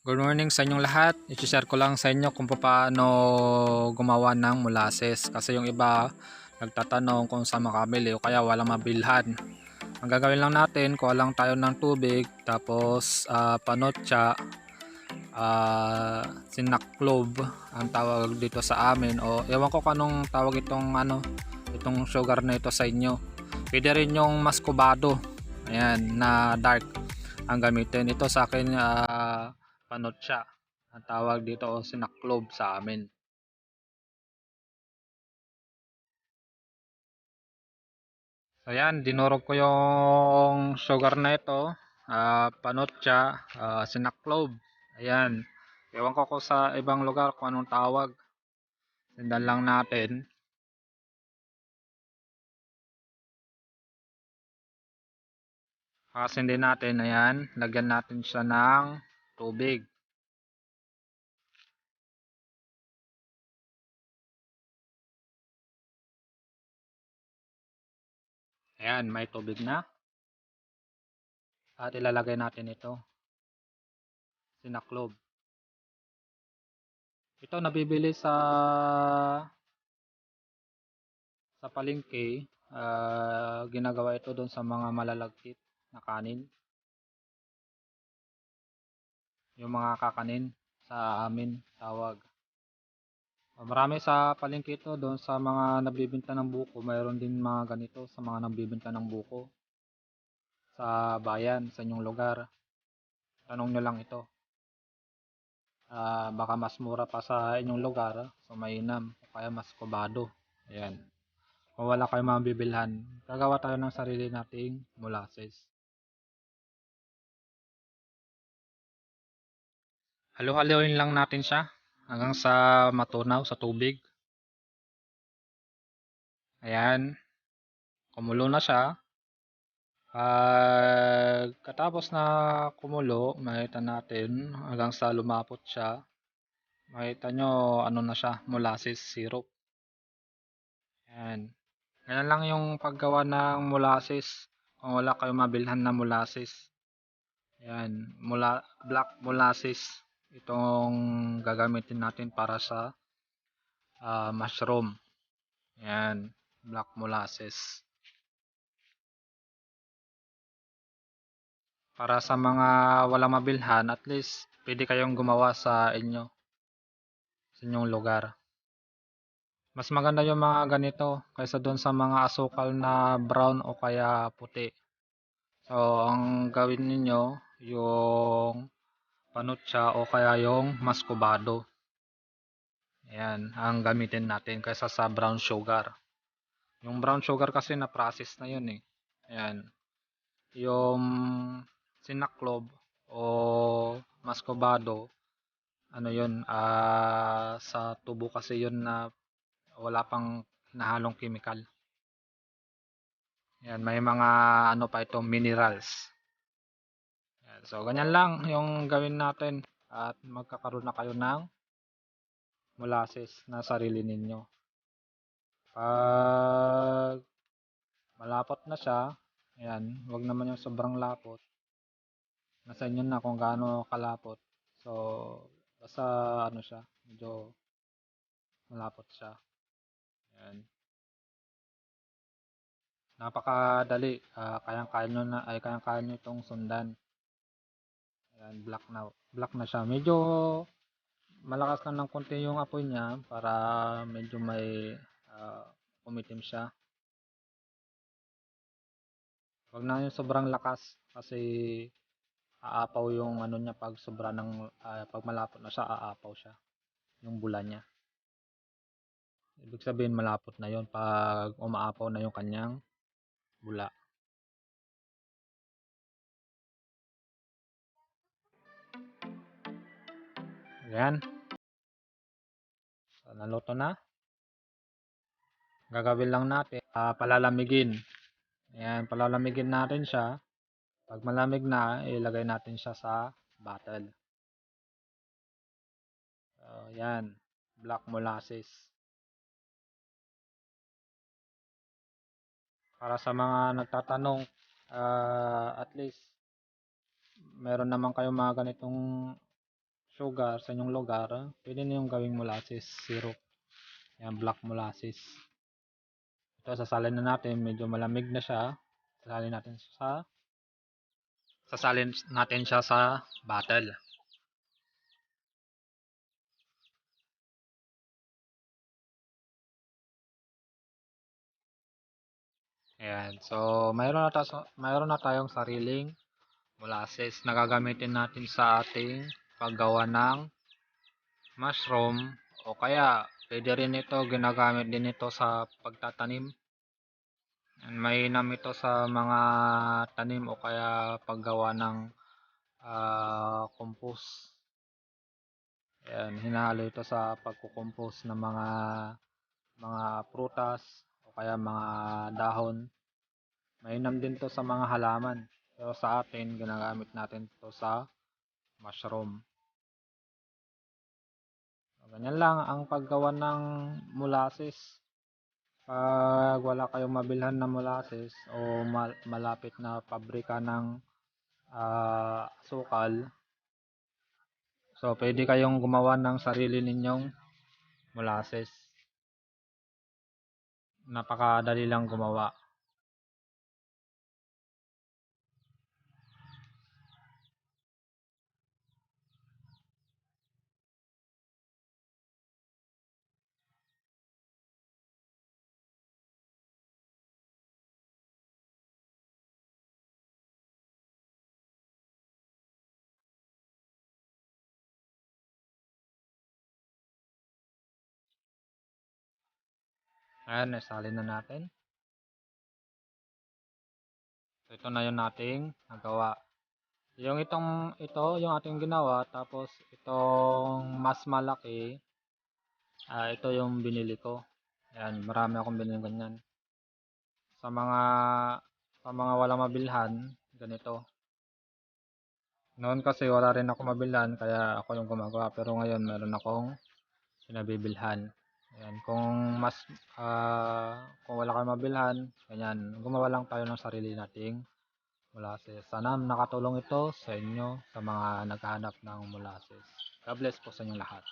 Good morning sa inyong lahat. I-share ko lang sa inyo kung paano gumawa ng molasses. Kasi yung iba nagtatanong kung saan makabili o kaya walang mabilhan. Ang gagawin lang natin, kuha lang tayo ng tubig, tapos panotsa, sinaklob ang tawag dito sa amin. O ewan ko kung anong tawag itong sugar na ito sa inyo. Pwede rin yung maskobado. Ayan, na dark ang gamitin. Ito sa akin panotsa ang tawag dito o sinaklob sa amin. So yan, dinurog ko yung sugar na ito, panotsa, sinaklob. Ayan. Ewan ko sa ibang lugar kung anong tawag. Sindan lang natin. Kakasindin natin, ayan. Lagyan natin siya ng tubig. Ayan, may tubig na. At ilalagay natin ito, sinaklob. Ito nabibili sa palengke. Ginagawa ito doon sa mga malalagkit na kanin. Yung mga kakanin sa amin tawag. Marami sa palengke ito doon sa mga nagbebenta ng buko. Mayroon din mga ganito sa mga nagbebenta ng buko sa bayan, sa inyong lugar. Tanong nyo lang ito. Baka mas mura pa sa inyong lugar, so mainam o kaya mas kubado. Ayan. Kung wala kayong mabibilhan, gagawa tayo ng sarili nating molasses. Halo-haloin lang natin siya hanggang sa matunaw sa tubig. Ayan. Kumulo na siya. Pagkatapos na kumulo, makita natin hanggang sa lumapot siya. Makita nyo ano na siya, molasses syrup. Ayan. Ganyan lang yung paggawa ng molasses kung wala kayong mabilhan na molasses. Ayan, black molasses. Itong gagamitin natin para sa mushroom. Ayan, black molasses. Para sa mga walang mabilhan, at least pwede kayong gumawa sa inyong lugar. Mas maganda yung mga ganito kaysa doon sa mga asukal na brown o kaya puti. So, ang gawin ninyo, yung panutsa o kaya yung maskobado. Ayan, ang gamitin natin kaysa sa brown sugar. Yung brown sugar kasi na-process na yun eh. Ayan. Yung sinaklob o maskobado, ano yun, sa tubo kasi yun na wala pang nahalong chemical. Yan, may mga ano pa ito, minerals. Yan, so, ganyan lang yung gawin natin at magkakaroon na kayo ng molasses na sarili ninyo. Pag malapot na siya, ayan, wag naman yung sobrang lapot. Nasa inyo na kung gaano kalapot. So, basta ano siya, medyo malapot siya. Ayan. Napakadali. Kayang-kaya nyo na, ay kayang-kaya nyo itong sundan. Ayan, black na siya. Medyo malakas lang ng konti yung apoy niya para medyo may kumitim siya. Wag na yung sobrang lakas kasi aapaw yung ano niya pag sobra ng pag malapot na siya, aapaw siya yung bula niya. Ibig sabihin malapot na yon pag umaapaw na yung kanyang bula. Ayan. So, naluto na. Gagawin lang natin, palalamigin. Ayan, palalamigin natin siya. Pag malamig na, ilagay natin siya sa bottle. So, ayan, black molasses. Para sa mga nagtatanong, at least meron naman kayong mga ganitong sugar sa inyong lugar, pwede niyong gawing molasses syrup. Yan, black molasses. Ito, sasalin na natin. Medyo malamig na siya. Sasalin natin siya sa bottle. Ayan. So, mayroon na tayong sariling molasses na gagamitin natin sa ating paggawa ng mushroom, o kaya pwede rin ito, ginagamit din ito sa pagtatanim. Mainam ito sa mga tanim o kaya paggawa ng compost. Ayan, hinalo ito sa pagkukompose ng mga prutas o kaya mga dahon. Mainam din to sa mga halaman. Pero sa atin, ginagamit natin to sa mushroom. So, ganyan lang ang paggawa ng molasses. Pag wala kayong mabilhan na molasses o malapit na pabrika ng asukal, so pwede kayong gumawa ng sarili ninyong molasses. Napakadali lang gumawa. Ayan, nasalin na natin. So, ito na yung ating nagawa. Ito yung ating ginawa, tapos itong mas malaki, ito yung binili ko. Ayan, marami akong binili ganyan. Sa mga walang mabilhan, ganito. Noon kasi wala rin ako mabilhan, kaya ako yung gumagawa. Pero ngayon meron akong pinabibilhan. Ayan, kung wala kang mabilhan, ganyan, gumawa lang tayo ng sarili nating molasses. Sana nakatulong ito sa inyo, sa mga naghahanap ng molasses. God bless po sa inyo lahat.